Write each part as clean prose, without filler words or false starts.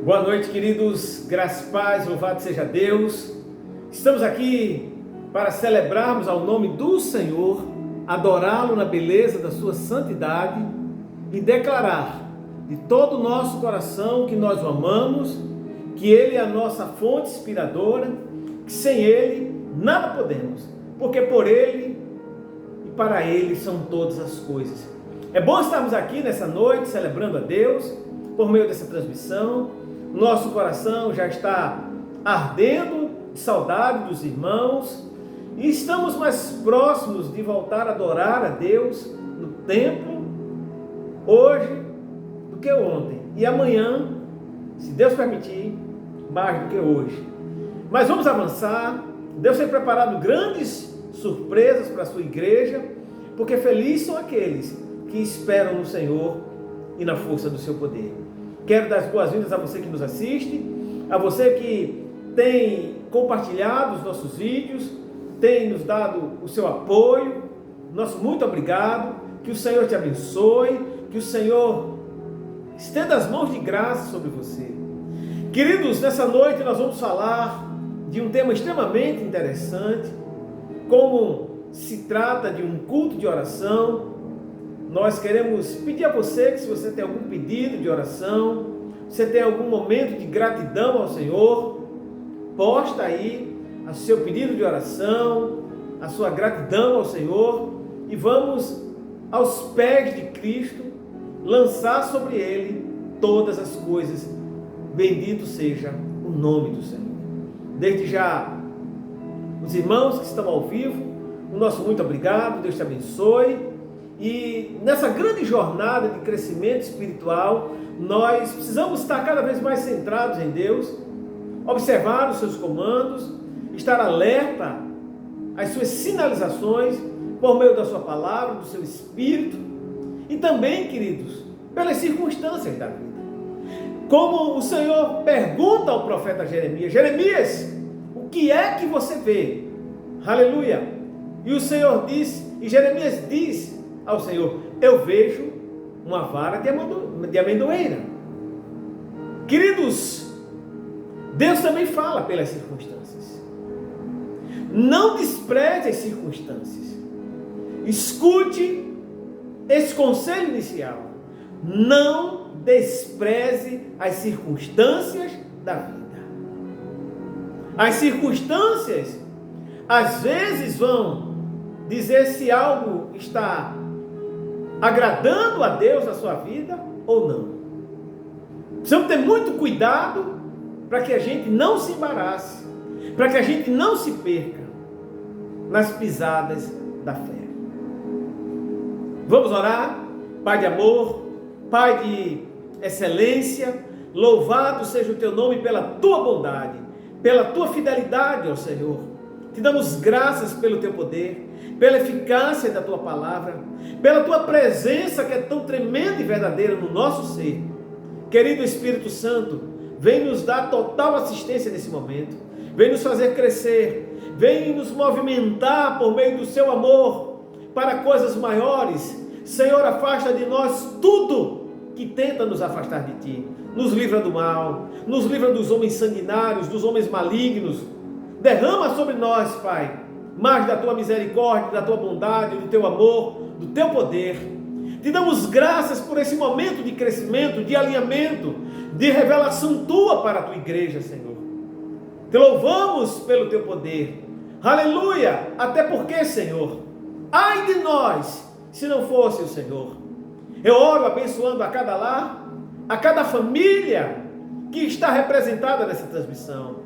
Boa noite, queridos, graça e paz, louvado seja Deus. Estamos aqui para celebrarmos ao nome do Senhor, adorá-lo na beleza da sua santidade e declarar de todo o nosso coração que nós o amamos, que Ele é a nossa fonte inspiradora, que sem Ele nada podemos, porque por Ele e para Ele são todas as coisas. É bom estarmos aqui nessa noite celebrando a Deus por meio dessa transmissão. Nosso coração já está ardendo de saudade dos irmãos e estamos mais próximos de voltar a adorar a Deus no templo hoje do que ontem e amanhã, se Deus permitir, mais do que hoje. Mas vamos avançar. Deus tem preparado grandes surpresas para a sua igreja, porque felizes são aqueles que esperam no Senhor e na força do seu poder. Quero dar as boas-vindas a você que nos assiste, a você que tem compartilhado os nossos vídeos, tem nos dado o seu apoio. Nosso muito obrigado. Que o Senhor te abençoe, que o Senhor estenda as mãos de graça sobre você. Queridos, nessa noite nós vamos falar de um tema extremamente interessante, como se trata de um culto de oração. Nós queremos pedir a você que, se você tem algum pedido de oração, você tem algum momento de gratidão ao Senhor, posta aí o seu pedido de oração, a sua gratidão ao Senhor, e vamos aos pés de Cristo lançar sobre Ele todas as coisas. Bendito seja o nome do Senhor. Desde já, os irmãos que estão ao vivo, o nosso muito obrigado, Deus te abençoe. E nessa grande jornada de crescimento espiritual, nós precisamos estar cada vez mais centrados em Deus, observar os seus comandos, estar alerta às suas sinalizações por meio da sua palavra, do seu Espírito, e também, queridos, pelas circunstâncias da vida. Como o Senhor pergunta ao profeta Jeremias: Jeremias, o que é que você vê? Aleluia! E o Senhor diz, e Jeremias diz ao Senhor: eu vejo uma vara de amendoeira. Queridos, Deus também fala pelas circunstâncias. Não despreze as circunstâncias. Escute esse conselho inicial. Não despreze as circunstâncias da vida. As circunstâncias às vezes vão dizer se algo está agradando a Deus na sua vida ou não. Precisamos ter muito cuidado para que a gente não se embarace, para que a gente não se perca nas pisadas da fé. Vamos orar. Pai de amor, Pai de excelência, louvado seja o teu nome pela tua bondade, pela tua fidelidade, ó Senhor. Te damos graças pelo teu poder, pela eficácia da tua palavra, pela tua presença que é tão tremenda e verdadeira no nosso ser. Querido Espírito Santo, vem nos dar total assistência nesse momento, vem nos fazer crescer, vem nos movimentar por meio do seu amor para coisas maiores. Senhor, afasta de nós tudo que tenta nos afastar de ti, nos livra do mal, nos livra dos homens sanguinários, dos homens malignos. Derrama sobre nós, Pai, mais da tua misericórdia, da tua bondade, do teu amor, do teu poder. Te damos graças por esse momento de crescimento, de alinhamento, de revelação tua para a tua igreja, Senhor. Te louvamos pelo teu poder. Aleluia! Até porque, Senhor, ai de nós, se não fosse o Senhor. Eu oro abençoando a cada lar, a cada família que está representada nessa transmissão.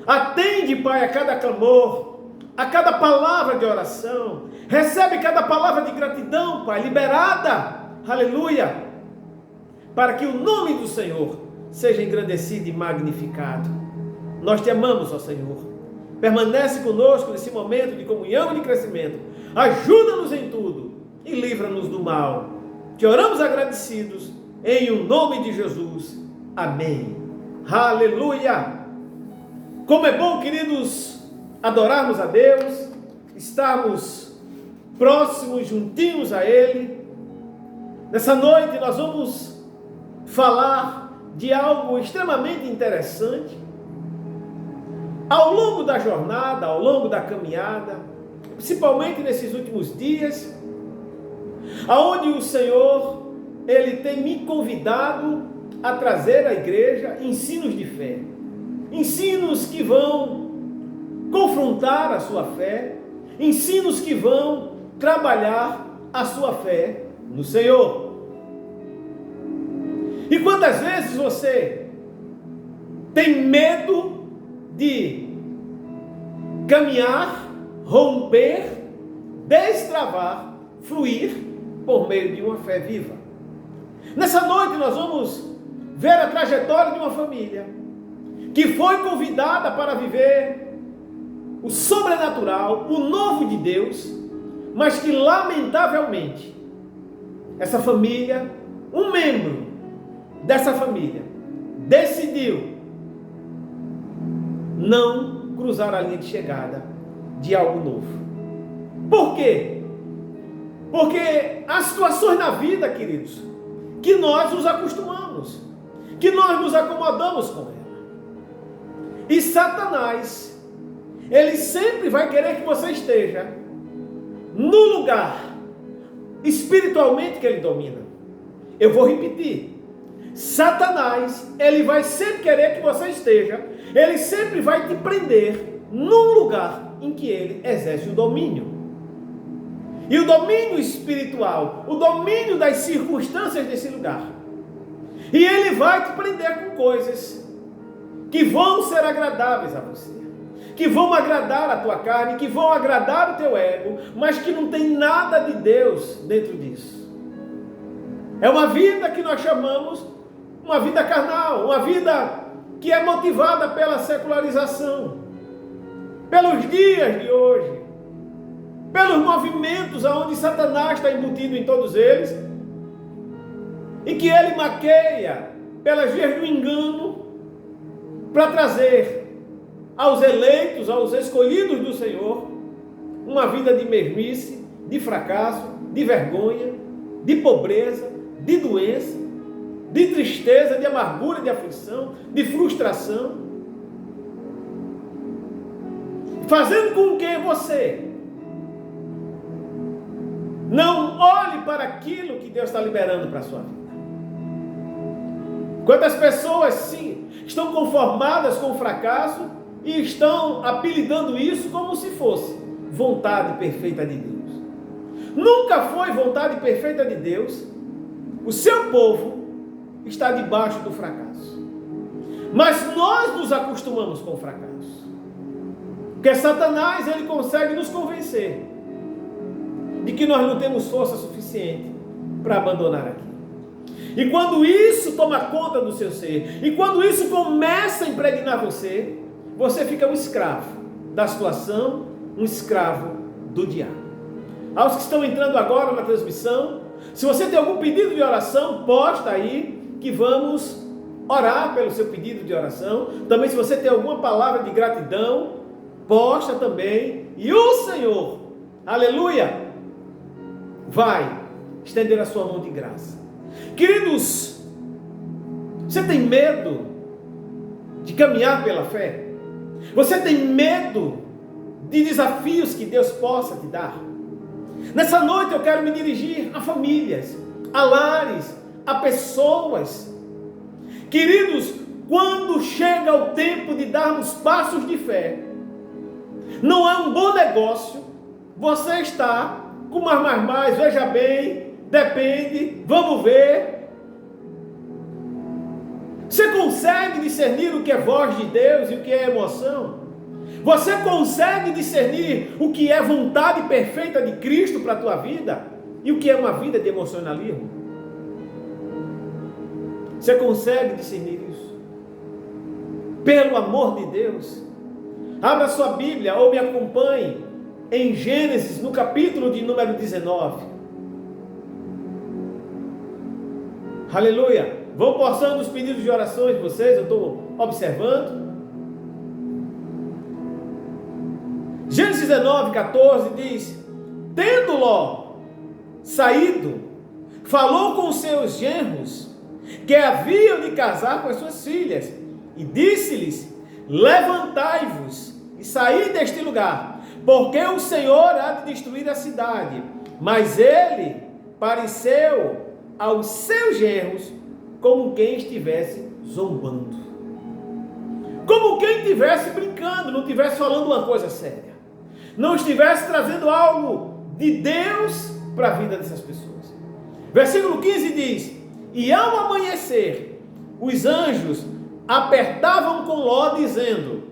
Atende, Pai, a cada clamor, a cada palavra de oração. Recebe cada palavra de gratidão, Pai, liberada. Aleluia! Para que o nome do Senhor seja engrandecido e magnificado. Nós te amamos, ó Senhor. Permanece conosco nesse momento de comunhão e de crescimento. Ajuda-nos em tudo e livra-nos do mal. Te oramos agradecidos em o nome de Jesus. Amém. Aleluia! Como é bom, queridos, adorarmos a Deus, estarmos próximos, juntinhos a Ele. Nessa noite nós vamos falar de algo extremamente interessante. Ao longo da jornada, ao longo da caminhada, principalmente nesses últimos dias, aonde o Senhor, Ele tem me convidado a trazer à igreja ensinos de fé. Ensinos que vão confrontar a sua fé, ensinos que vão trabalhar a sua fé no Senhor. E quantas vezes você tem medo de caminhar, romper, destravar, fluir por meio de uma fé viva? Nessa noite nós vamos ver a trajetória de uma família que foi convidada para viver o sobrenatural, o novo de Deus, mas que lamentavelmente essa família, um membro dessa família, decidiu não cruzar a linha de chegada de algo novo. Por quê? Porque há situações na vida, queridos, que nós nos acostumamos, que nós nos acomodamos com ela. E Satanás, ele sempre vai querer que você esteja no lugar espiritualmente que ele domina. Eu vou repetir. Satanás, ele vai sempre querer que você esteja, ele sempre vai te prender num lugar em que ele exerce o domínio. E o domínio espiritual, o domínio das circunstâncias desse lugar. E ele vai te prender com coisas que vão ser agradáveis a você, que vão agradar a tua carne, que vão agradar o teu ego, mas que não tem nada de Deus dentro disso. É uma vida que nós chamamos uma vida carnal, uma vida que é motivada pela secularização, pelos dias de hoje, pelos movimentos aonde Satanás está embutido em todos eles, e que ele maqueia pelas vias do engano para trazer aos eleitos, aos escolhidos do Senhor, uma vida de mesmice, de fracasso, de vergonha, de pobreza, de doença, de tristeza, de amargura, de aflição, de frustração, fazendo com que você não olhe para aquilo que Deus está liberando para a sua vida. Quantas pessoas sim estão conformadas com o fracasso e estão apelidando isso como se fosse vontade perfeita de Deus. Nunca foi vontade perfeita de Deus. O seu povo está debaixo do fracasso. Mas nós nos acostumamos com o fracasso. Porque Satanás, ele consegue nos convencer de que nós não temos força suficiente para abandonar aqui. E quando isso toma conta do seu ser, e quando isso começa a impregnar você, você fica um escravo da situação, um escravo do diabo. Aos que estão entrando agora na transmissão, se você tem algum pedido de oração, posta aí, que vamos orar pelo seu pedido de oração. Também se você tem alguma palavra de gratidão, posta também, e o Senhor, aleluia, vai estender a sua mão de graça. Queridos, você tem medo de caminhar pela fé? Você tem medo de desafios que Deus possa te dar? Nessa noite eu quero me dirigir a famílias, a lares, a pessoas. Queridos, quando chega o tempo de darmos passos de fé, não é um bom negócio você está com mais, veja bem, depende, vamos ver. Você consegue discernir o que é voz de Deus e o que é emoção? Você consegue discernir o que é vontade perfeita de Cristo para a tua vida e o que é uma vida de emocionalismo? Você consegue discernir isso? Pelo amor de Deus, abra sua Bíblia ou me acompanhe em Gênesis, no capítulo de número 19. Aleluia. Vão postando os pedidos de orações de vocês, eu estou observando. Gênesis 19, 14 diz: tendo Ló saído, falou com seus genros que haviam de casar com as suas filhas. E disse-lhes: levantai-vos e saí deste lugar, porque o Senhor há de destruir a cidade. Mas ele pareceu aos seus genros como quem estivesse zombando, como quem estivesse brincando, não estivesse falando uma coisa séria, não estivesse trazendo algo de Deus para a vida dessas pessoas. Versículo 15 diz: e ao amanhecer, os anjos apertavam com Ló, dizendo: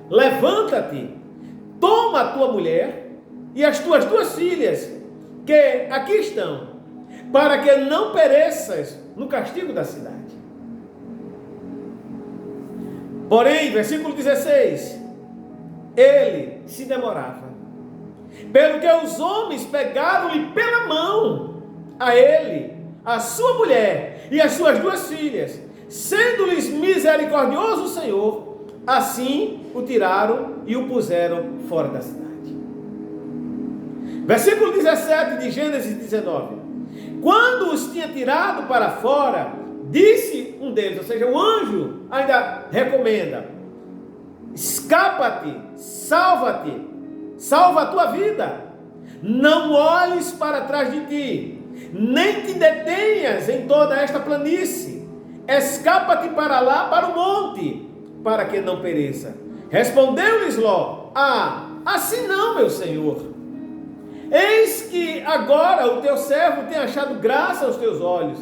levanta-te, toma a tua mulher e as tuas duas filhas, que aqui estão, para que não pereças no castigo da cidade. Porém, versículo 16, ele se demorava, pelo que os homens pegaram-lhe pela mão, a ele, a sua mulher e as suas duas filhas, sendo-lhes misericordioso o Senhor, assim o tiraram e o puseram fora da cidade. Versículo 17 de Gênesis 19. Quando os tinha tirado para fora, disse um deles, ou seja, o anjo ainda recomenda: escapa-te, salva-te, salva a tua vida, não olhes para trás de ti, nem te detenhas em toda esta planície, escapa-te para lá, para o monte, para que não pereça. Respondeu-lhes Ló: assim não, meu senhor. Eis que agora o teu servo tem achado graça aos teus olhos,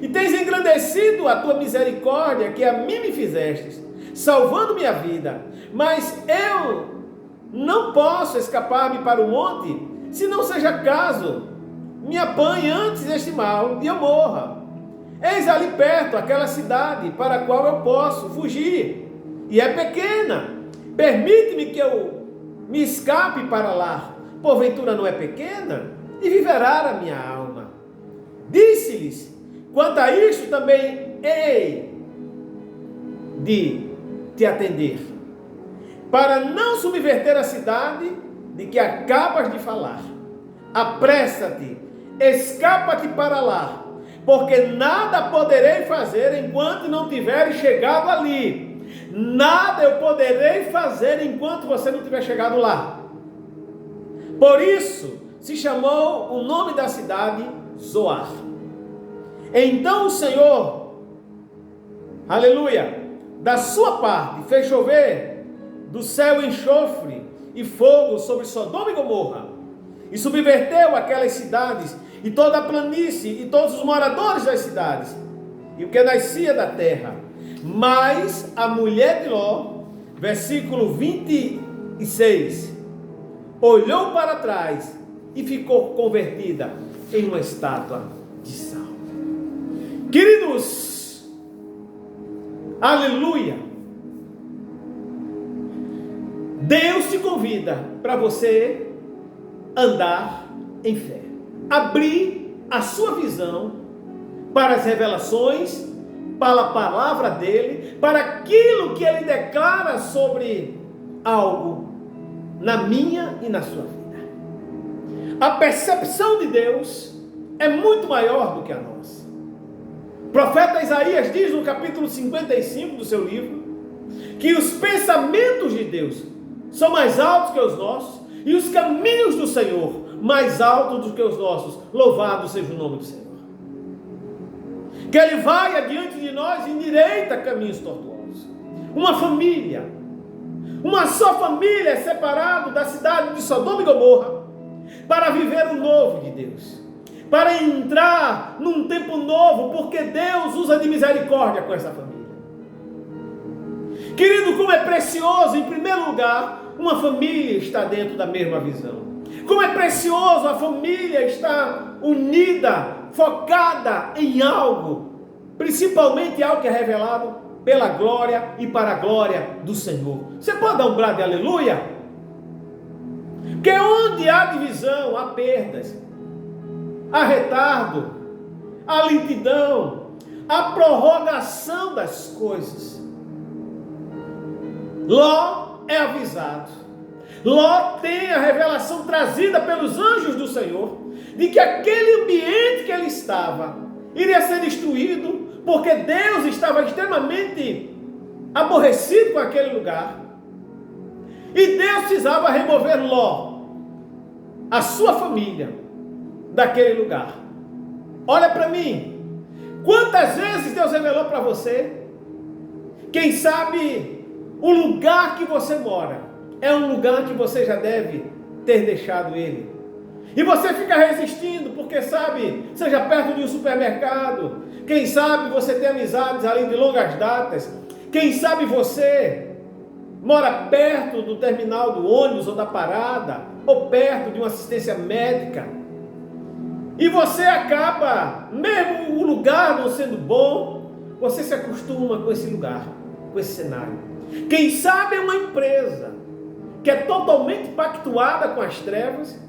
e tens engrandecido a tua misericórdia que a mim me fizestes, salvando minha vida. Mas eu não posso escapar-me para o monte, se não seja caso me apanhe antes deste mal e eu morra. Eis ali perto aquela cidade para a qual eu posso fugir, e é pequena. Permite-me que eu me escape para lá, porventura não é pequena, e viverá a minha alma. Disse-lhes: quanto a isto também hei de te atender, para não subverter a cidade de que acabas de falar. Apressa-te, escapa-te para lá, porque nada poderei fazer enquanto não tiveres chegado ali. Nada eu poderei fazer enquanto você não tiver chegado lá. Por isso se chamou o nome da cidade Zoar. Então o Senhor, aleluia, da sua parte fez chover do céu enxofre e fogo sobre Sodoma e Gomorra, e subverteu aquelas cidades e toda a planície e todos os moradores das cidades e o que nascia da terra. Mas a mulher de Ló, versículo 26, olhou para trás e ficou convertida em uma estátua de sal. Queridos, aleluia, Deus te convida para você andar em fé, abrir a sua visão para as revelações, para a palavra dele, para aquilo que ele declara sobre algo na minha e na sua vida. A percepção de Deus é muito maior do que a nossa. O profeta Isaías diz no capítulo 55 do seu livro que os pensamentos de Deus são mais altos que os nossos e os caminhos do Senhor mais altos do que os nossos. Louvado seja o nome do Senhor. Que Ele vai adiante de nós e endireita caminhos tortuosos. Uma família, uma só família é separada da cidade de Sodoma e Gomorra para viver o novo de Deus, para entrar num tempo novo, porque Deus usa de misericórdia com essa família. Querido, como é precioso, em primeiro lugar, uma família está dentro da mesma visão. Como é precioso a família estar unida, focada em algo, principalmente algo que é revelado pela glória e para a glória do Senhor. Você pode dar um brado de aleluia? Porque onde há divisão, há perdas, há retardo, há lentidão, há prorrogação das coisas. Ló é avisado. Ló tem a revelação trazida pelos anjos do Senhor de que aquele ambiente que ele estava iria ser destruído porque Deus estava extremamente aborrecido com aquele lugar, e Deus precisava remover Ló, a sua família, daquele lugar. Olha para mim, quantas vezes Deus revelou para você, quem sabe o lugar que você mora é um lugar que você já deve ter deixado ele, e você fica resistindo, porque sabe, seja perto de um supermercado, quem sabe você tem amizades ali de longas datas, quem sabe você mora perto do terminal do ônibus ou da parada, ou perto de uma assistência médica, e você acaba, mesmo o lugar não sendo bom, você se acostuma com esse lugar, com esse cenário. Quem sabe é uma empresa que é totalmente pactuada com as trevas,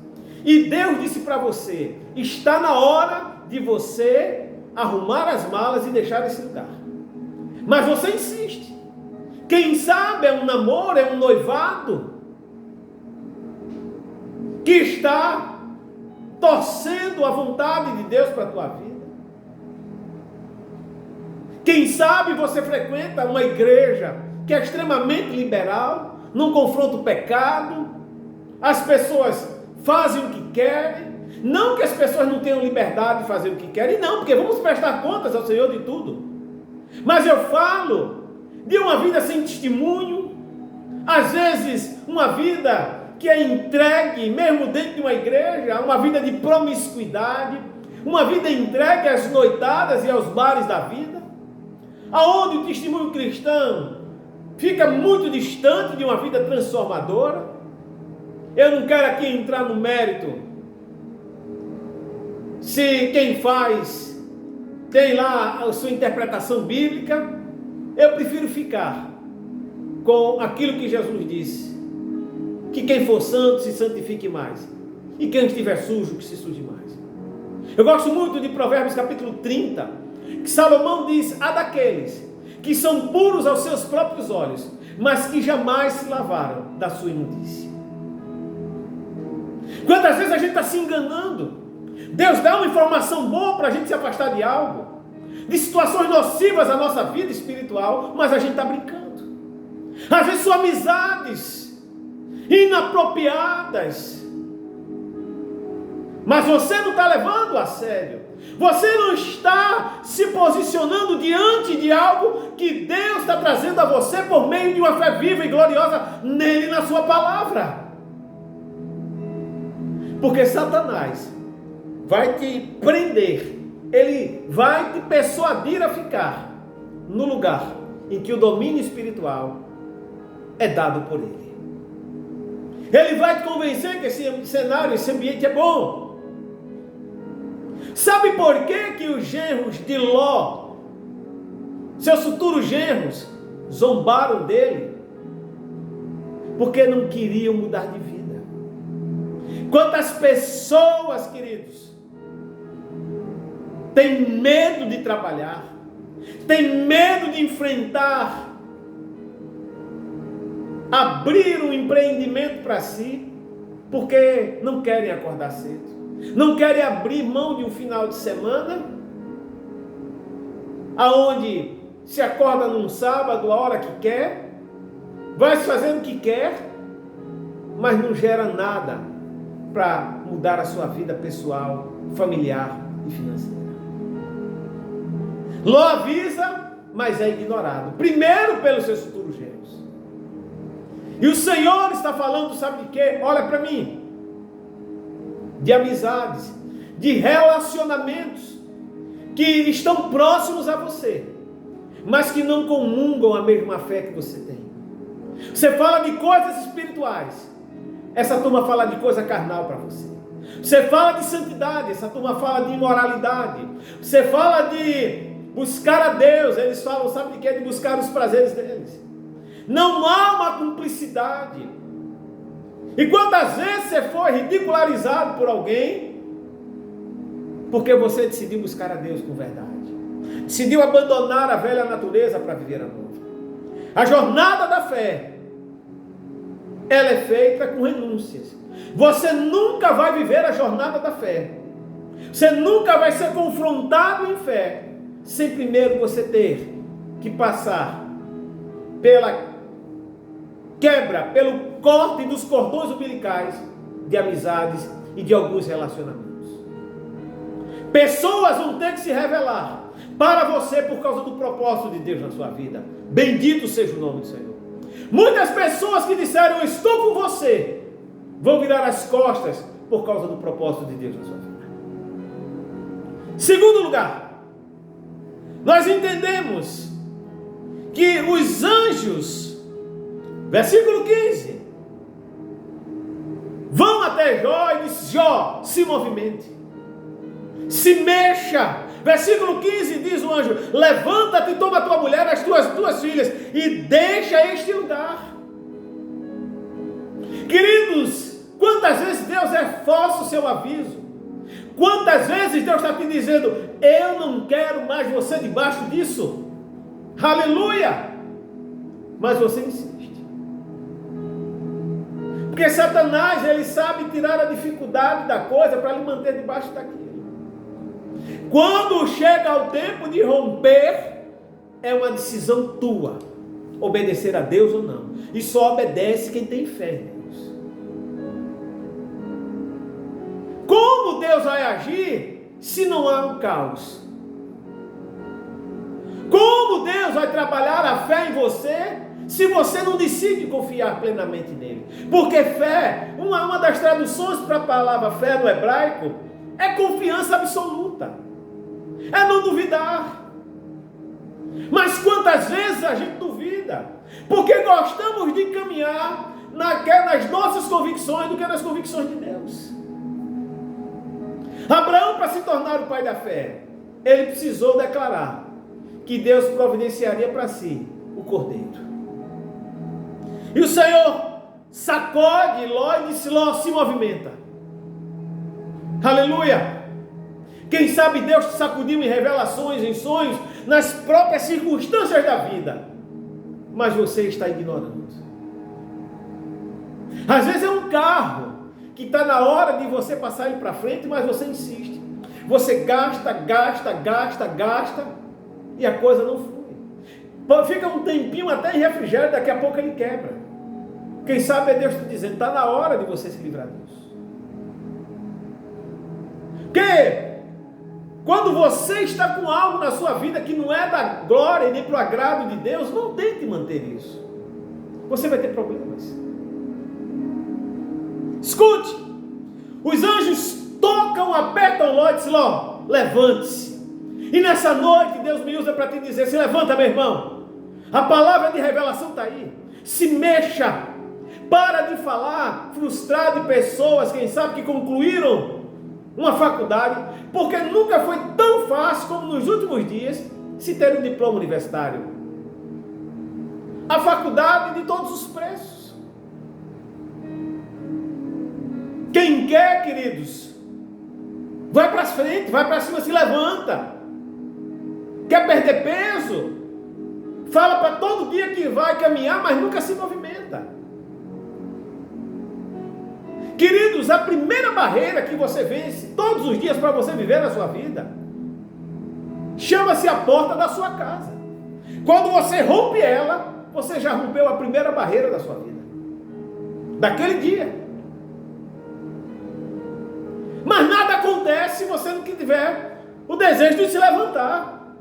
e Deus disse para você, está na hora de você arrumar as malas e deixar esse lugar, mas você insiste. Quem sabe é um namoro, é um noivado, que está torcendo a vontade de Deus para a tua vida. Quem sabe você frequenta uma igreja que é extremamente liberal, não confronta o pecado, as pessoas fazem o que querem, não que as pessoas não tenham liberdade de fazer o que querem, não, porque vamos prestar contas ao Senhor de tudo, mas eu falo de uma vida sem testemunho, às vezes uma vida que é entregue, mesmo dentro de uma igreja, uma vida de promiscuidade, uma vida entregue às noitadas e aos bares da vida, aonde o testemunho cristão fica muito distante de uma vida transformadora. Eu não quero aqui entrar no mérito se quem faz tem lá a sua interpretação bíblica. Eu prefiro ficar com aquilo que Jesus disse, que quem for santo se santifique mais, e quem estiver sujo que se suje mais. Eu gosto muito de Provérbios capítulo 30, que Salomão diz: há daqueles que são puros aos seus próprios olhos, mas que jamais se lavaram da sua imundície. Quantas vezes a gente está se enganando? Deus dá uma informação boa para a gente se afastar de algo, de situações nocivas à nossa vida espiritual, mas a gente está brincando. Às vezes são amizades inapropriadas, mas você não está levando a sério. Você não está se posicionando diante de algo que Deus está trazendo a você por meio de uma fé viva e gloriosa nele, na sua palavra. Porque Satanás vai te prender, ele vai te persuadir a ficar no lugar em que o domínio espiritual é dado por ele. Ele vai te convencer que esse cenário, esse ambiente é bom. Sabe por que os genros de Ló, seus futuros genros, zombaram dele? Porque não queriam mudar de vida. Quantas pessoas, queridos, têm medo de trabalhar, têm medo de enfrentar, abrir um empreendimento para si, porque não querem acordar cedo, não querem abrir mão de um final de semana, aonde se acorda num sábado, a hora que quer, vai se fazendo o que quer, mas não gera nada para mudar a sua vida pessoal, familiar e financeira. Ló avisa, mas é ignorado. Primeiro pelos seus futuros genros. E o Senhor está falando, sabe de quê? Olha para mim. De amizades, de relacionamentos que estão próximos a você, mas que não comungam a mesma fé que você tem. Você fala de coisas espirituais, essa turma fala de coisa carnal para você. Você fala de santidade, essa turma fala de imoralidade. Você fala de buscar a Deus, eles falam, sabe de que? De buscar os prazeres deles. Não há uma cumplicidade. E quantas vezes você foi ridicularizado por alguém, porque você decidiu buscar a Deus com verdade, decidiu abandonar a velha natureza para viver a nova. A jornada da fé, ela é feita com renúncias. Você nunca vai viver a jornada da fé, você nunca vai ser confrontado em fé, sem primeiro você ter que passar pela quebra, pelo corte dos cordões umbilicais de amizades e de alguns relacionamentos. Pessoas vão ter que se revelar para você por causa do propósito de Deus na sua vida. Bendito seja o nome do Senhor. Muitas pessoas que disseram eu estou com você, vão virar as costas por causa do propósito de Deus na sua vida. Segundo lugar, nós entendemos que os anjos, versículo 15, vão até Jó e diz: Jó, se movimente, se mexa. Versículo 15 diz o anjo: levanta-te, toma a tua mulher, as tuas duas filhas e deixa este lugar. Queridos, quantas vezes Deus reforça o seu aviso? Quantas vezes Deus está te dizendo: eu não quero mais você debaixo disso. Aleluia! Mas você insiste. Porque Satanás, ele sabe tirar a dificuldade da coisa para lhe manter debaixo daquilo. Quando chega o tempo de romper, é uma decisão tua, obedecer a Deus ou não. E só obedece quem tem fé em Deus. Como Deus vai agir se não há um caos? Como Deus vai trabalhar a fé em você se você não decide confiar plenamente nele? Porque fé, uma das traduções para a palavra fé no hebraico, é confiança absoluta, é não duvidar. Mas quantas vezes a gente duvida? Porque gostamos de caminhar nas nossas convicções do que nas convicções de Deus. Abraão, para se tornar o pai da fé, ele precisou declarar que Deus providenciaria para si o cordeiro. E o Senhor sacode Ló e disse: Ló, se movimenta. Aleluia! Quem sabe Deus te sacudiu em revelações, em sonhos, nas próprias circunstâncias da vida, mas você está ignorando. Às vezes é um carro que está na hora de você passar ele para frente, mas você insiste. Você gasta, e a coisa não flui. Fica um tempinho até em refrigério, daqui a pouco ele quebra. Quem sabe é Deus te dizendo: está na hora de você se livrar disso. Porque quando você está com algo na sua vida que não é da glória e nem para o agrado de Deus, não tente manter isso. Você vai ter problemas. Escute, os anjos tocam, apertam Ló e dizem: Ló, levante-se. E nessa noite Deus me usa para te dizer: se levanta, meu irmão. A palavra de revelação está aí. Se mexa. Para de falar frustrado de pessoas, quem sabe, que concluíram uma faculdade, porque nunca foi tão fácil como nos últimos dias se ter um diploma universitário. A faculdade de todos os preços. Quem quer, queridos, vai para frente, vai para cima, se levanta. Quer perder peso? Fala para todo dia que vai caminhar, mas nunca se movimenta. Queridos, a primeira barreira que você vence todos os dias para você viver na sua vida chama-se a porta da sua casa. Quando você rompe ela, você já rompeu a primeira barreira da sua vida, daquele dia. Mas nada acontece se você não tiver o desejo de se levantar.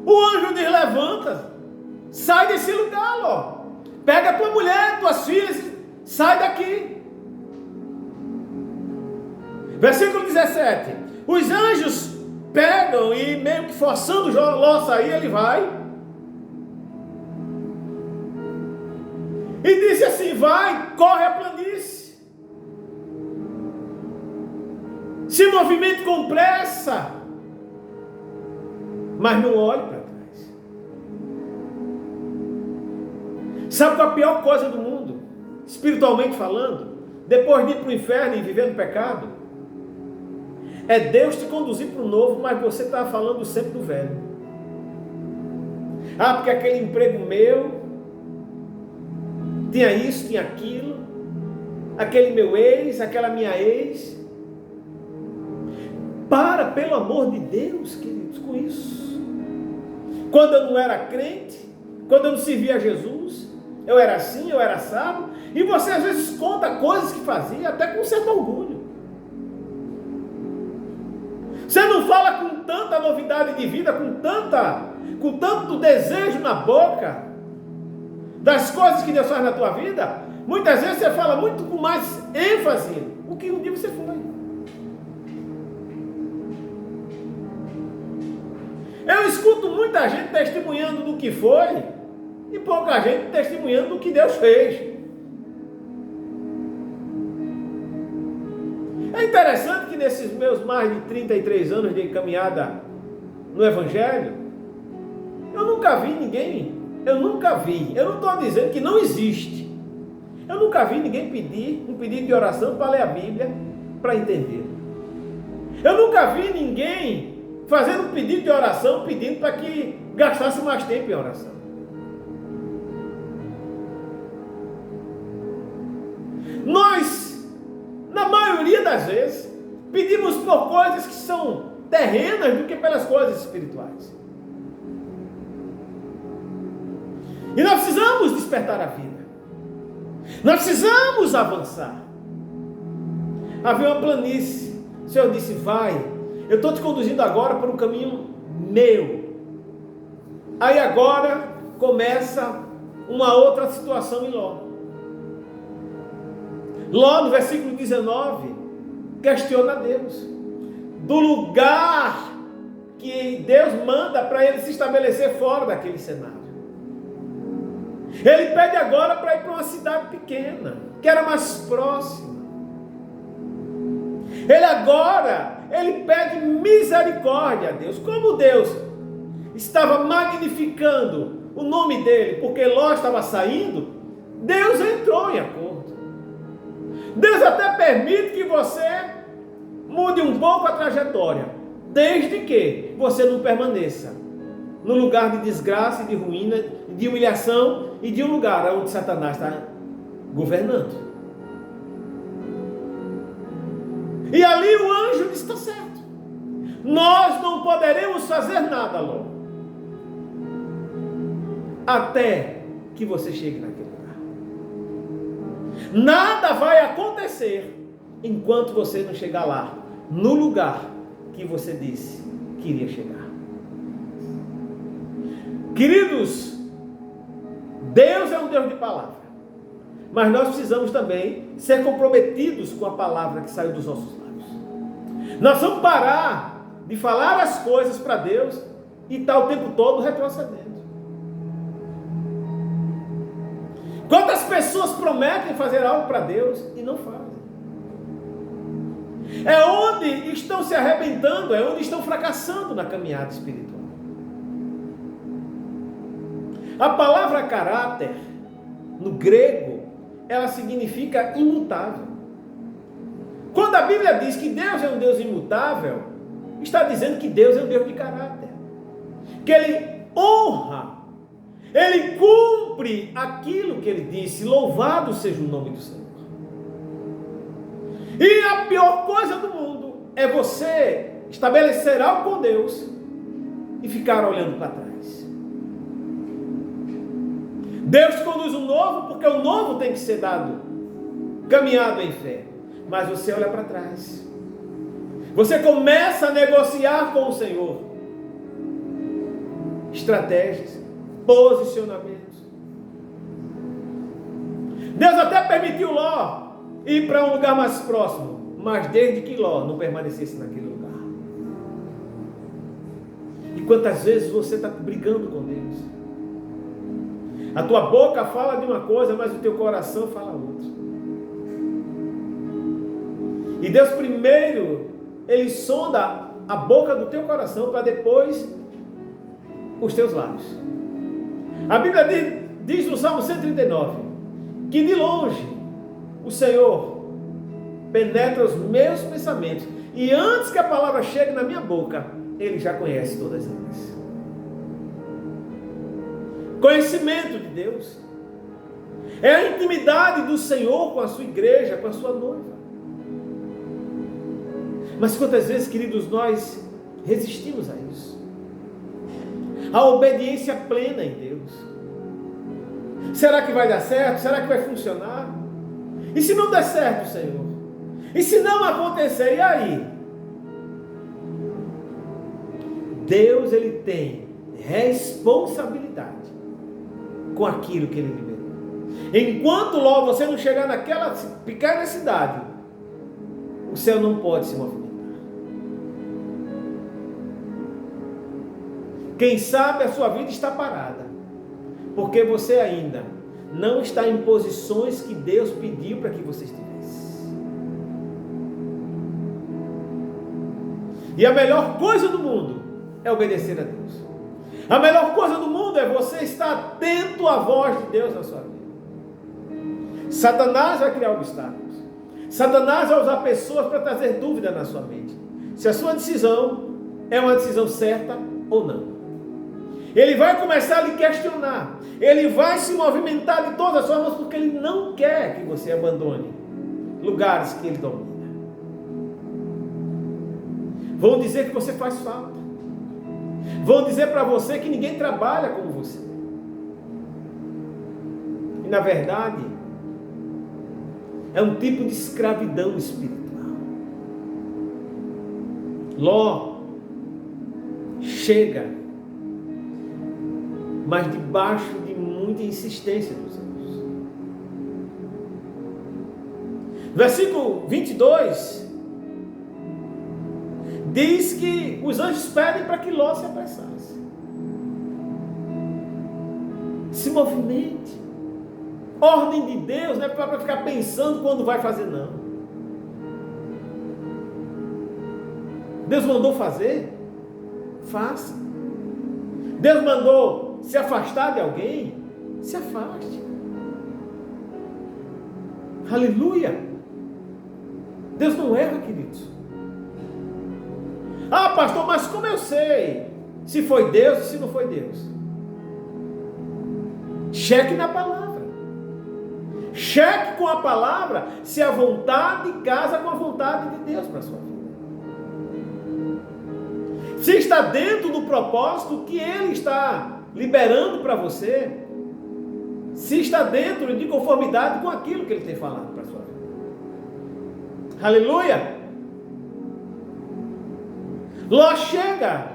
O anjo diz: levanta, sai desse lugar, ó. Pega a tua mulher, tuas filhas, sai daqui. Versículo 17. Os anjos pegam e meio que forçando Ló a sair, ele vai. E disse assim: vai, corre a planície. Se movimente com pressa. Mas não olhe para trás. Sabe qual é a pior coisa do mundo, espiritualmente falando, depois de ir para o inferno e viver no pecado? É Deus te conduzir para o novo, mas você está falando sempre do velho. Ah, porque aquele emprego meu tinha isso, tinha aquilo, aquele meu ex, aquela minha ex. Para, pelo amor de Deus, queridos, com isso. quando eu não era crente, quando eu não servia a Jesus, eu era assim, eu era assado, e você às vezes conta coisas que fazia, até com certo orgulho. Você não fala com tanta novidade de vida, com tanto desejo na boca, das coisas que Deus faz na tua vida. Muitas vezes você fala muito com mais ênfase o que um dia você foi. Eu escuto muita gente testemunhando do que foi e pouca gente testemunhando do que Deus fez. É interessante que nesses meus mais de 33 anos de caminhada no Evangelho, eu nunca vi ninguém, eu não estou dizendo que não existe, eu nunca vi ninguém pedir um pedido de oração para ler a Bíblia, para entender. Eu nunca vi ninguém fazendo um pedido de oração, pedindo para que gastasse mais tempo em oração. Nós, na maioria das vezes, pedimos por coisas que são terrenas do que pelas coisas espirituais. E nós precisamos despertar a vida. Nós precisamos avançar. Havia uma planície. O Senhor disse: vai, eu estou te conduzindo agora por um caminho meu. Aí agora começa uma outra situação em Ló. Ló, no versículo 19, questiona Deus. Do lugar que Deus manda para ele se estabelecer fora daquele cenário. Ele pede agora para ir para uma cidade pequena, que era mais próxima. Ele pede misericórdia a Deus. Como Deus estava magnificando o nome dele, porque Ló estava saindo, Deus entrou em acordo. Deus até permite que você mude um pouco a trajetória, desde que você não permaneça no lugar de desgraça e de ruína, de humilhação e de um lugar onde Satanás está governando. E ali o anjo disse: está certo, nós não poderemos fazer nada, Ló, até que você chegue naquele lugar. Nada vai acontecer enquanto você não chegar lá, no lugar que você disse que iria chegar. Queridos, Deus é um Deus de palavra, mas nós precisamos também ser comprometidos com a palavra que saiu dos nossos lábios. Nós vamos parar de falar as coisas para Deus e estar o tempo todo retrocedendo. Quantas pessoas prometem fazer algo para Deus e não fazem? É onde estão se arrebentando, é onde estão fracassando na caminhada espiritual. A palavra caráter, no grego, ela significa imutável. Quando a Bíblia diz que Deus é um Deus imutável, está dizendo que Deus é um Deus de caráter, que Ele honra, Ele cumpre aquilo que Ele disse. Louvado seja o nome do Senhor. E a pior coisa do mundo é você estabelecer algo com Deus e ficar olhando para trás. Deus te conduz o novo, porque o novo tem que ser dado, caminhado em fé. Mas você olha para trás. Você começa a negociar com o Senhor estratégias, posicionamentos. Deus até permitiu Ló ir para um lugar mais próximo, mas desde que Ló não permanecesse naquele lugar. E quantas vezes você está brigando com Deus? A tua boca fala de uma coisa, mas o teu coração fala outra. E Deus primeiro, Ele sonda a boca do teu coração para depois os teus lábios. A Bíblia diz no Salmo 139, que de longe o Senhor penetra os meus pensamentos, e antes que a palavra chegue na minha boca, Ele já conhece todas elas. Conhecimento de Deus é a intimidade do Senhor com a sua igreja, com a sua noiva. Mas quantas vezes, queridos, nós resistimos a isso? a obediência plena em Deus. Será que vai dar certo? Será que vai funcionar? E se não der certo, Senhor? E se não acontecer, e aí? Deus, Ele tem responsabilidade com aquilo que Ele liberou. Enquanto logo você não chegar naquela pequena cidade, o céu não pode se movimentar. Quem sabe a sua vida está parada, porque você ainda não está em posições que Deus pediu para que você estivesse. E a melhor coisa do mundo é obedecer a Deus. A melhor coisa do mundo é você estar atento à voz de Deus na sua vida. Satanás vai criar obstáculos. Satanás vai usar pessoas para trazer dúvida na sua mente, se a sua decisão é uma decisão certa ou não. Ele vai começar a lhe questionar. Ele vai se movimentar de todas as formas, porque ele não quer que você abandone lugares que ele domina. Vão dizer que você faz falta. Vão dizer para você que ninguém trabalha como você. E na verdade, é um tipo de escravidão espiritual. Ló chega, mas debaixo de muita insistência dos anjos. Versículo 22 diz que os anjos pedem para que Ló se apressasse. Se movimente. Ordem de Deus não é para ficar pensando quando vai fazer, não. Deus mandou fazer? Faça. Deus mandou se afastar de alguém? Se afaste. Aleluia. Deus não erra, queridos. Ah, pastor, mas como eu sei se foi Deus e se não foi Deus? Cheque na palavra. Cheque com a palavra se a vontade casa com a vontade de Deus para a sua vida. Se está dentro do propósito que Ele está liberando para você, se está dentro de conformidade com aquilo que Ele tem falado para a sua vida. Aleluia! Ló chega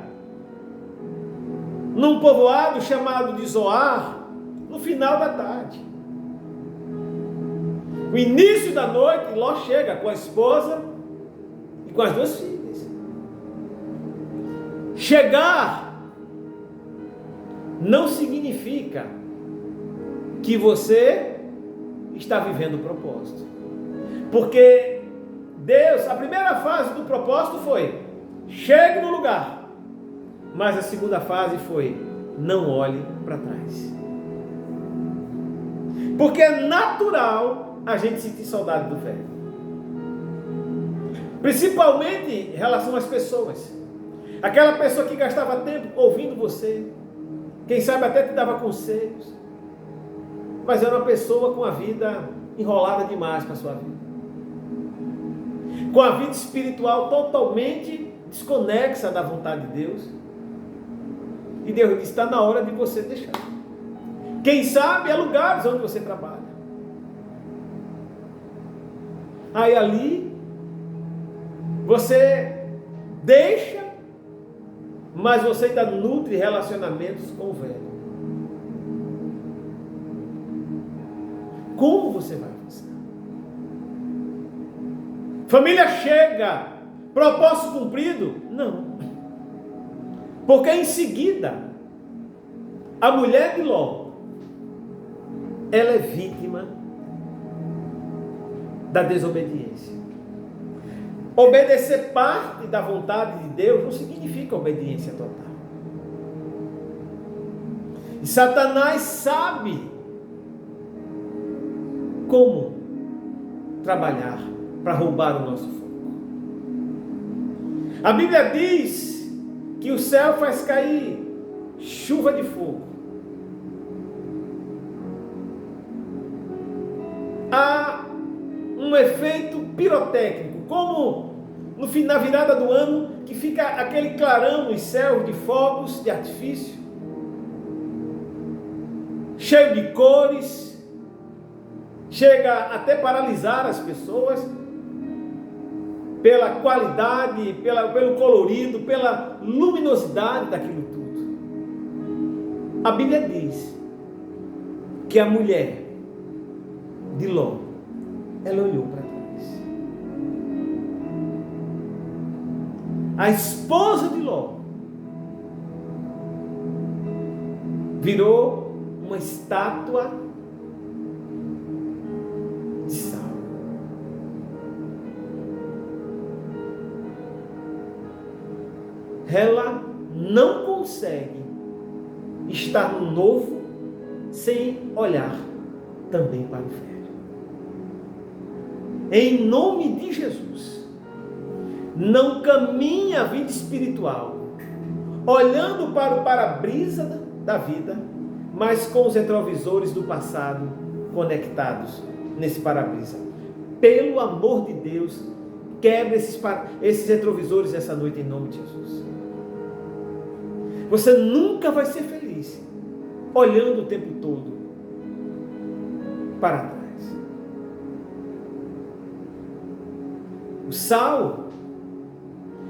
num povoado chamado de Zoar no final da tarde. No início da noite, Ló chega com a esposa e com as duas filhas. Chegar não significa que você está vivendo o propósito. Porque Deus, a primeira fase do propósito foi: chegue no lugar. Mas a segunda fase foi: não olhe para trás. Porque é natural a gente sentir saudade do velho. Principalmente em relação às pessoas. Aquela pessoa que gastava tempo ouvindo você. Quem sabe até te dava conselhos. Mas era uma pessoa com a vida enrolada demais com a sua vida. Com a vida espiritual totalmente desconexa da vontade de Deus. E Deus disse: está na hora de você deixar. Quem sabe há lugares onde você trabalha. Aí ali você deixa, mas você ainda nutre relacionamentos com o velho. Como você vai fazer? Família chega, propósito cumprido? Não. Porque em seguida, a mulher de Ló, ela é vítima da desobediência. Obedecer parte da vontade de Deus não significa obediência total. E Satanás sabe como trabalhar para roubar o nosso fogo. A Bíblia diz que o céu faz cair chuva de fogo. Há um efeito pirotécnico, como na virada do ano, que fica aquele clarão nos céus de fogos de artifício. cheio de cores, chega até paralisar as pessoas pela qualidade, pelo colorido, pela luminosidade daquilo tudo. A Bíblia diz que a mulher de Ló, ela olhou para trás. A esposa de Ló virou uma estátua de sal. Ela não consegue estar no novo sem olhar também para o velho. Em nome de Jesus, não caminhe a vida espiritual olhando para o para-brisa da vida, mas com os retrovisores do passado conectados nesse para-brisa. Pelo amor de Deus, quebre esses retrovisores essa noite em nome de Jesus. Você nunca vai ser feliz olhando o tempo todo para trás. O sal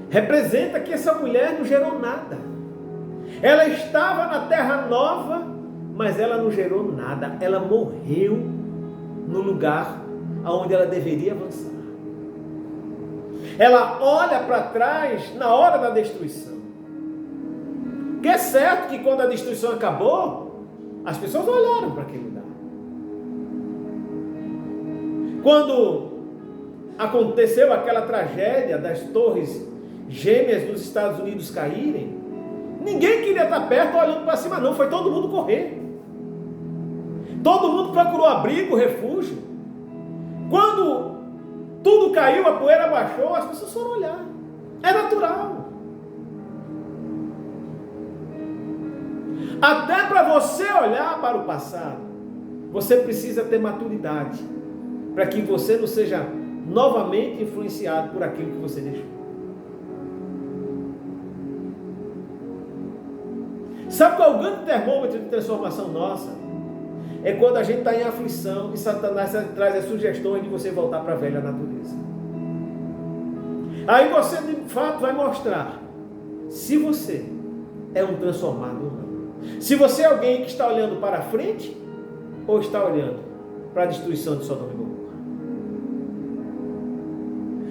representa que essa mulher não gerou nada. Ela estava na terra nova, mas ela não gerou nada. Ela morreu no lugar aonde ela deveria avançar. Ela olha para trás na hora da destruição. Que é certo que quando a destruição acabou, as pessoas olharam para aquele lugar. Quando aconteceu aquela tragédia das torres gêmeas dos Estados Unidos caírem, ninguém queria estar perto olhando para cima, não. Foi todo mundo correr. Todo mundo procurou abrigo, refúgio. Quando tudo caiu, a poeira baixou, as pessoas foram olhar. É natural. Até para você olhar para o passado, você precisa ter maturidade, para que você não seja novamente influenciado por aquilo que você deixou. Sabe qual é o grande termômetro de transformação nossa? É quando a gente está em aflição e Satanás traz as sugestões de você voltar para a velha natureza. Aí você de fato vai mostrar se você é um transformado ou não. Se você é alguém que está olhando para a frente ou está olhando para a destruição de Sodoma e Gomorra.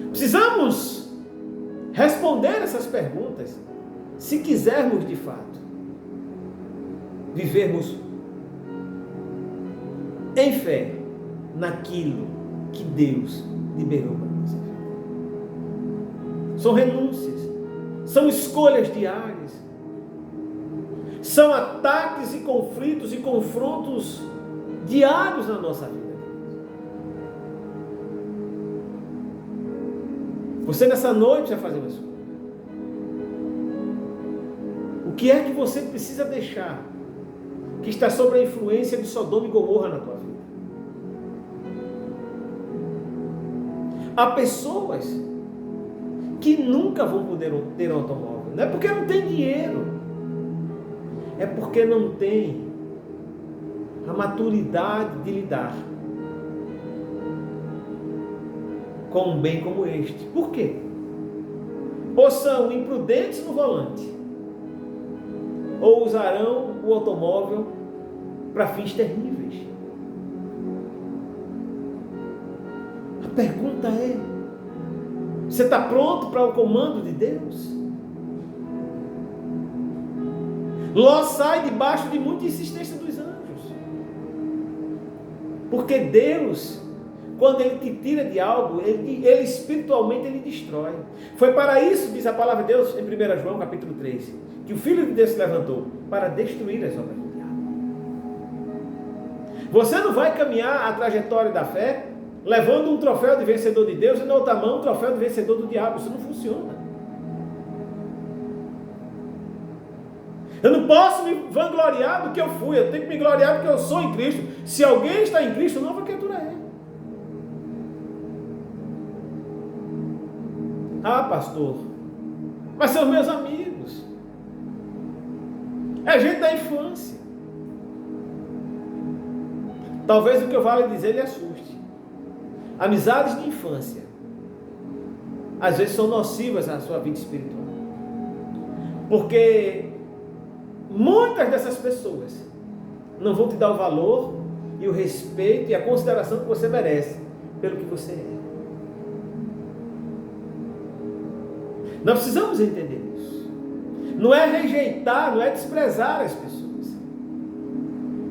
Precisamos responder essas perguntas se quisermos de fato vivermos em fé naquilo que Deus liberou para nós. São renúncias, são escolhas diárias, são ataques e conflitos e confrontos diários na nossa vida. Você nessa noite vai fazer uma escolha. O que é que você precisa deixar que está sob a influência de Sodoma e Gomorra na tua vida? Há pessoas que nunca vão poder ter um automóvel. Não é porque não tem dinheiro, é porque não tem a maturidade de lidar com um bem como este. Por quê? Ou são imprudentes no volante, ou usarão o automóvel para fins terríveis. A pergunta é: você está pronto para o comando de Deus? Ló sai debaixo de muita insistência dos anjos, porque Deus, quando Ele te tira de algo, Ele espiritualmente Ele destrói. Foi para isso, diz a palavra de Deus em 1 João capítulo 3, que o Filho de Deus se levantou para destruir as obras do diabo. Você não vai caminhar a trajetória da fé levando um troféu de vencedor de Deus e na outra mão um troféu de vencedor do diabo. Isso não funciona. Eu não posso me vangloriar do que eu fui, eu tenho que me gloriar do que eu sou em Cristo. Se alguém está em Cristo, nova criatura é. Ah, pastor, mas são meus amigos, é gente da infância. Talvez o que eu vá lhe dizer lhe assuste. Amizades de infância, às vezes são nocivas à sua vida espiritual. Porque muitas dessas pessoas não vão te dar o valor e o respeito e a consideração que você merece pelo que você é. Nós precisamos entender isso. Não é rejeitar, não é desprezar as pessoas.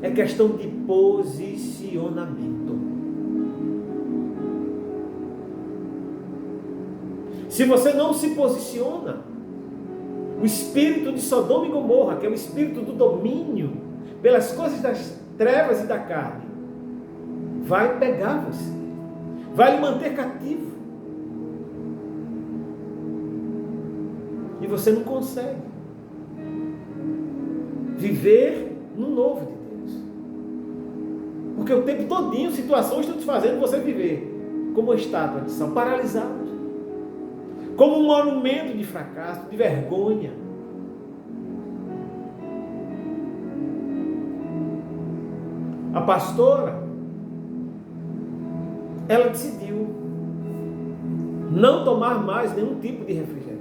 É questão de posicionamento. Se você não se posiciona, o espírito de Sodoma e Gomorra, que é o espírito do domínio pelas coisas das trevas e da carne, vai pegar você, vai lhe manter cativo. E você não consegue viver no novo de Deus. Porque o tempo todinho situações estão te fazendo você viver como uma estátua de sal, paralisado. Como um monumento de fracasso, de vergonha. A pastora, ela decidiu não tomar mais nenhum tipo de refrigerante.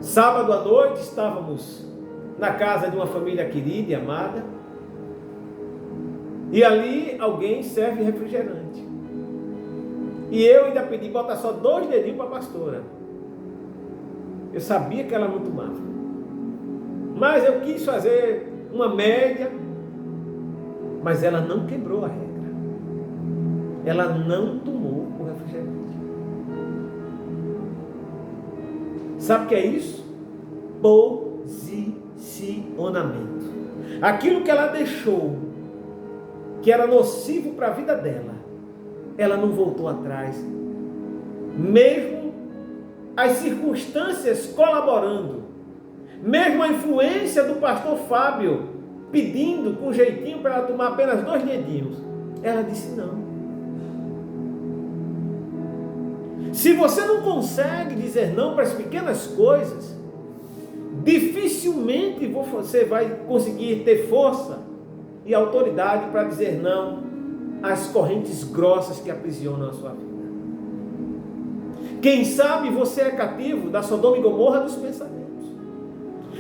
Sábado à noite estávamos na casa de uma família querida e amada, e ali alguém serve refrigerante. E eu ainda pedi botar só 2 dedinhos para a pastora. Eu sabia que ela não tomava. Mas eu quis fazer uma média. Mas ela não quebrou a regra. Ela não tomou o refrigerante. Sabe o que é isso? Posicionamento. Aquilo que ela deixou, que era nocivo para a vida dela, ela não voltou atrás, mesmo as circunstâncias colaborando, mesmo a influência do pastor Fábio pedindo com jeitinho para ela tomar apenas 2 dedinhos, ela disse não. Se você não consegue dizer não para as pequenas coisas, dificilmente você vai conseguir ter força e autoridade para dizer não as correntes grossas que aprisionam a sua vida. Quem sabe você é cativo da Sodoma e Gomorra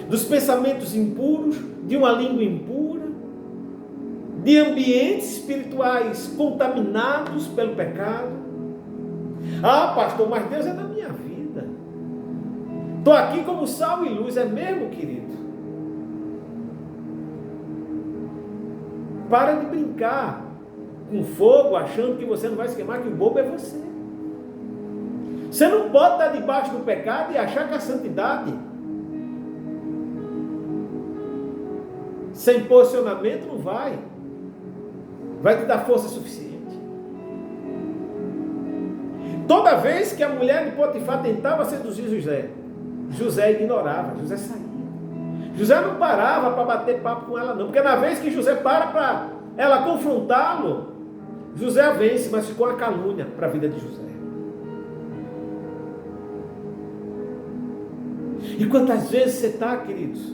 dos pensamentos impuros, de uma língua impura, de ambientes espirituais contaminados pelo pecado. Ah, pastor, mas Deus é da minha vida. Estou aqui como sal e luz, é mesmo, querido? Para de brincar com fogo, achando que você não vai se queimar, que o bobo é você. Você não pode estar debaixo do pecado e achar que a santidade, sem posicionamento, não vai te dar força suficiente. Toda vez que a mulher de Potifar tentava seduzir José ignorava, José saía. José não parava para bater papo com ela não, porque na vez que José para ela confrontá-lo, José a vence, mas ficou uma calúnia para a vida de José. E quantas vezes você está, queridos,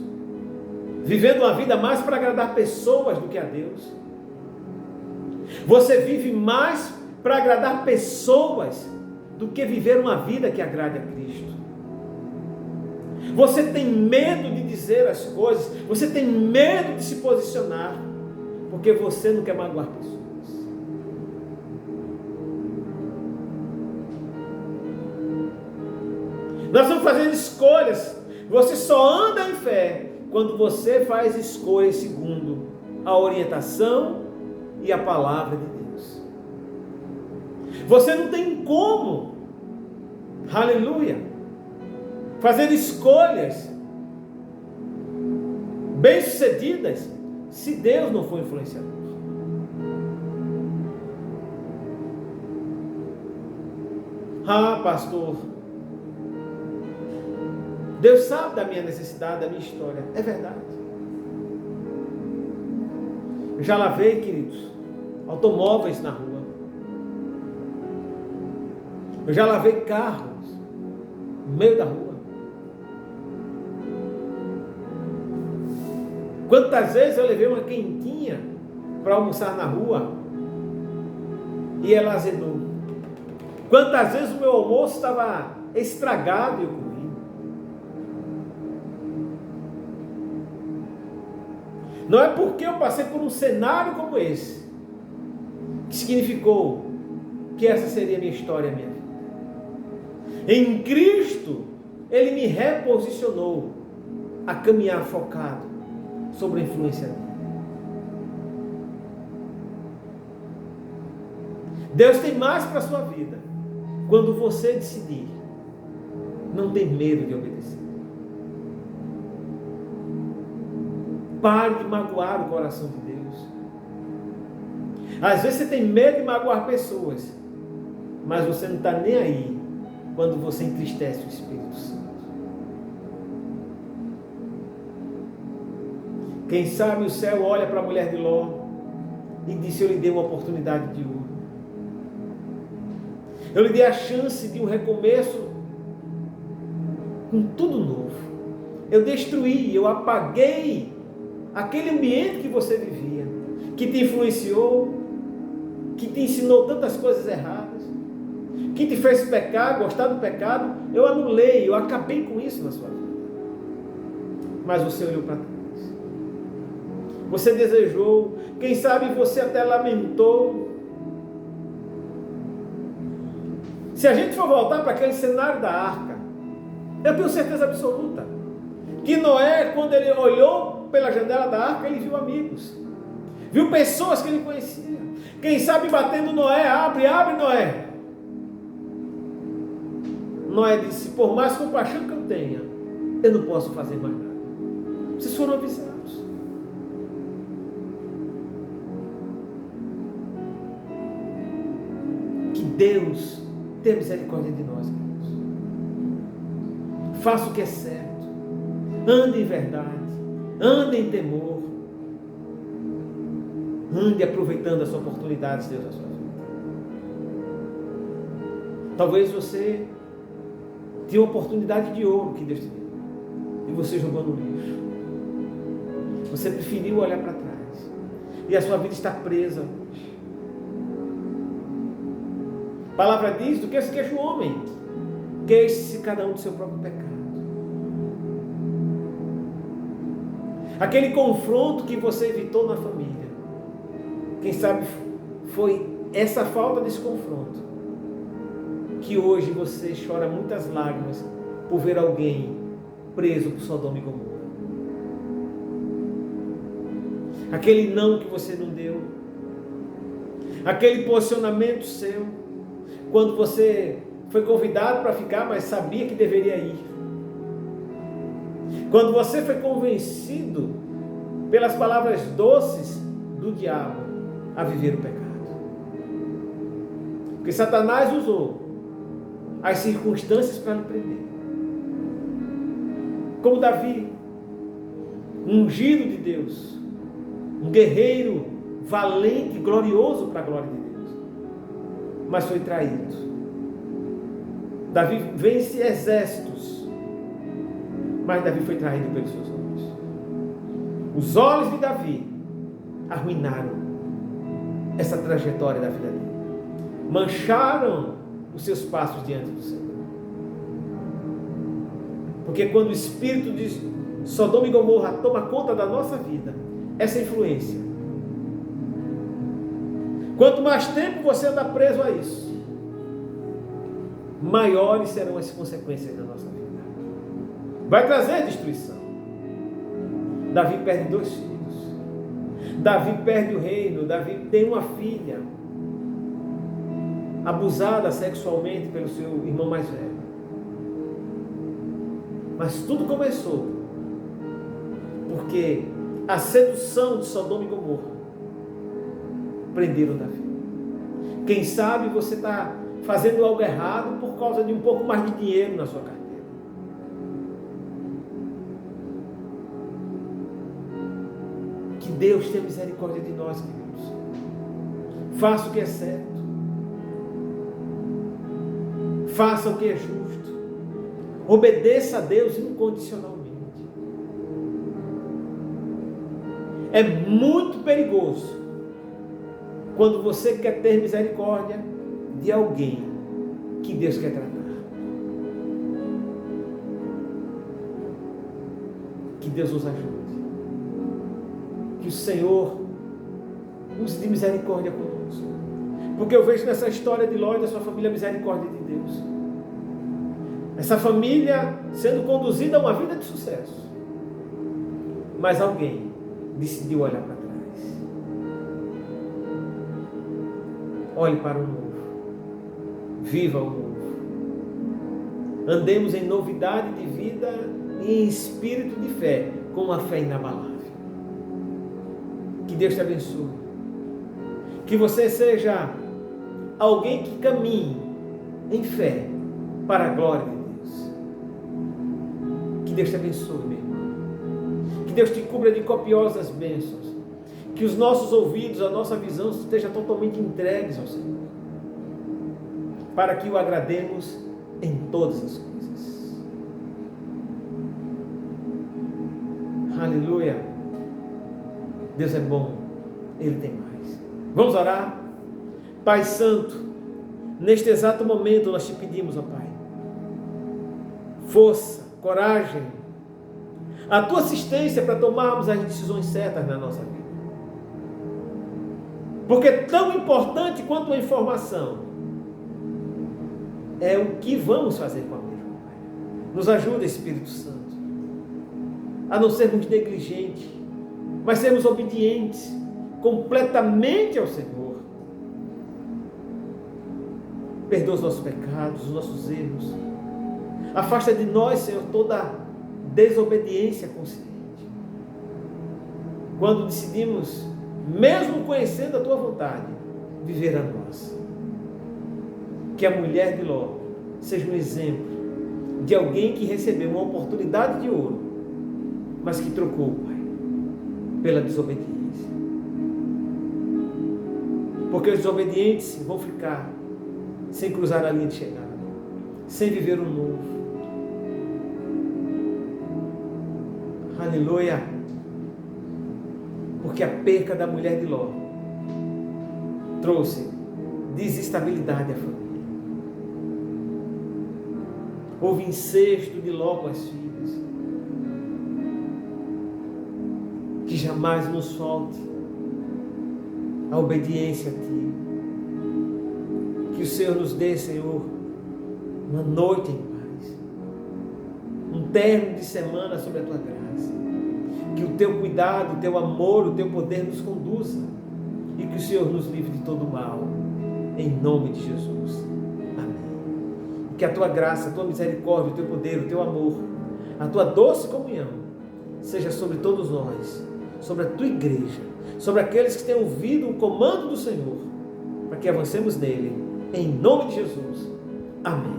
vivendo uma vida mais para agradar pessoas do que a Deus? Você vive mais para agradar pessoas do que viver uma vida que agrade a Cristo. Você tem medo de dizer as coisas, você tem medo de se posicionar, porque você não quer magoar pessoas. Nós estamos fazendo escolhas. Você só anda em fé quando você faz escolhas segundo a orientação e a palavra de Deus. Você não tem como, aleluia, fazer escolhas bem-sucedidas se Deus não for influenciador. Ah, pastor, Deus sabe da minha necessidade, da minha história. É verdade. Eu já lavei, queridos, automóveis na rua. Eu já lavei carros no meio da rua. Quantas vezes eu levei uma quentinha para almoçar na rua e ela azedou? Quantas vezes o meu almoço estava estragado e eu comi? Não é porque eu passei por um cenário como esse que significou que essa seria a minha história, a minha vida. Em Cristo, Ele me reposicionou a caminhar focado sobre a influência dele. Deus tem mais para a sua vida quando você decidir não ter medo de obedecer. Pare de magoar o coração de Deus. Às vezes você tem medo de magoar pessoas, mas você não está nem aí quando você entristece o Espírito Santo. Quem sabe o céu olha para a mulher de Ló e disse: eu lhe dei uma oportunidade de ouro. Eu lhe dei a chance de um recomeço com tudo novo. Eu destruí, eu apaguei aquele ambiente que você vivia, que te influenciou, que te ensinou tantas coisas erradas, que te fez pecar, gostar do pecado. Eu anulei, eu acabei com isso na sua vida. Mas você olhou para trás. Você desejou, quem sabe você até lamentou. Se a gente for voltar para aquele cenário da arca, eu tenho certeza absoluta que Noé, quando ele olhou pela janela da arca, ele viu amigos, viu pessoas que ele conhecia. Quem sabe batendo Noé: abre, abre, Noé. Noé disse: por mais compaixão que eu tenha, eu não posso fazer mais nada. Vocês foram avisados. Que Deus tenha misericórdia de nós, queridos. Faça o que é certo. Ande em verdade. Ande em temor. Ande aproveitando as oportunidades de Deus na sua vida. Talvez você tinha uma oportunidade de ouro que Deus te deu e você jogou no lixo. Você preferiu olhar para trás e a sua vida está presa. A palavra diz: do que se queixa o homem, queixe-se cada um do seu próprio pecado. Aquele confronto que você evitou na família, quem sabe foi essa falta desse confronto que hoje você chora muitas lágrimas por ver alguém preso por Sodoma e Gomorra. Aquele não que você não deu, aquele posicionamento seu, quando você foi convidado para ficar, mas sabia que deveria ir. Quando você foi convencido pelas palavras doces do diabo a viver o pecado. Porque Satanás usou as circunstâncias para lhe prender. Como Davi, um ungido de Deus, um guerreiro valente, glorioso para a glória de Deus, mas foi traído. Davi vence exércitos, mas Davi foi traído pelos seus olhos. Os olhos de Davi arruinaram essa trajetória da vida dele, mancharam os seus passos diante do Senhor. Porque quando o espírito de Sodoma e Gomorra toma conta da nossa vida, essa influência, quanto mais tempo você anda preso a isso, maiores serão as consequências da nossa vida. Vai trazer destruição. Davi perde 2 filhos. Davi perde o reino. Davi tem uma filha abusada sexualmente pelo seu irmão mais velho. Mas tudo começou porque a sedução de Sodoma e Gomorra prenderam Davi. Quem sabe você está fazendo algo errado por causa de um pouco mais de dinheiro na sua carteira. Que Deus tenha misericórdia de nós, queridos. Faça o que é certo. Faça o que é justo. Obedeça a Deus incondicionalmente. É muito perigoso quando você quer ter misericórdia de alguém que Deus quer tratar. Que Deus nos ajude. Que o Senhor use de misericórdia conosco. Porque eu vejo nessa história de Ló e da sua família a misericórdia de Deus. Essa família sendo conduzida a uma vida de sucesso. Mas alguém decidiu olhar para trás. Olhe para o novo. Viva o novo. Andemos em novidade de vida e em espírito de fé, com uma fé inabalável. Que Deus te abençoe. Que você seja alguém que caminhe em fé para a glória de Deus. Que Deus te abençoe, meu irmão. Que Deus te cubra de copiosas bênçãos. Que os nossos ouvidos, a nossa visão estejam totalmente entregues ao Senhor. Para que o agrademos em todas as coisas. Aleluia. Deus é bom. Ele tem mais. Vamos orar? Pai Santo, neste exato momento nós te pedimos, ó Pai, força, coragem, a tua assistência para tomarmos as decisões certas na nossa vida. Porque tão importante quanto a informação é o que vamos fazer com a mesma, Pai. Nos ajuda, Espírito Santo, a não sermos negligentes, mas sermos obedientes completamente ao Senhor. Perdoa os nossos pecados, os nossos erros. Afasta de nós, Senhor, toda desobediência consciente. Quando decidimos, mesmo conhecendo a Tua vontade, viver a nossa. Que a mulher de Ló seja um exemplo de alguém que recebeu uma oportunidade de ouro, mas que trocou, Pai, pela desobediência. Porque os desobedientes vão ficar sem cruzar a linha de chegada, sem viver o novo. Aleluia. Porque a perca da mulher de Ló trouxe desestabilidade à família. Houve incesto de Ló com as filhas. Que jamais nos falte a obediência a Ti. Que o Senhor nos dê, Senhor, uma noite em paz, um término de semana sobre a Tua graça. Que o Teu cuidado, o Teu amor, o Teu poder nos conduza e que o Senhor nos livre de todo mal, em nome de Jesus. Amém. E que a Tua graça, a Tua misericórdia, o Teu poder, o Teu amor, a Tua doce comunhão seja sobre todos nós, sobre a Tua igreja, sobre aqueles que têm ouvido o comando do Senhor, para que avancemos nele, em nome de Jesus. Amém.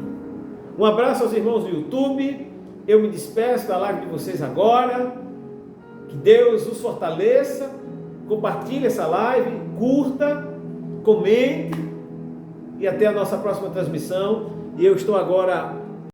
Um abraço aos irmãos do YouTube. Eu me despeço da live de vocês agora. Que Deus os fortaleça. Compartilhe essa live, curta, comente. E até a nossa próxima transmissão. E eu estou agora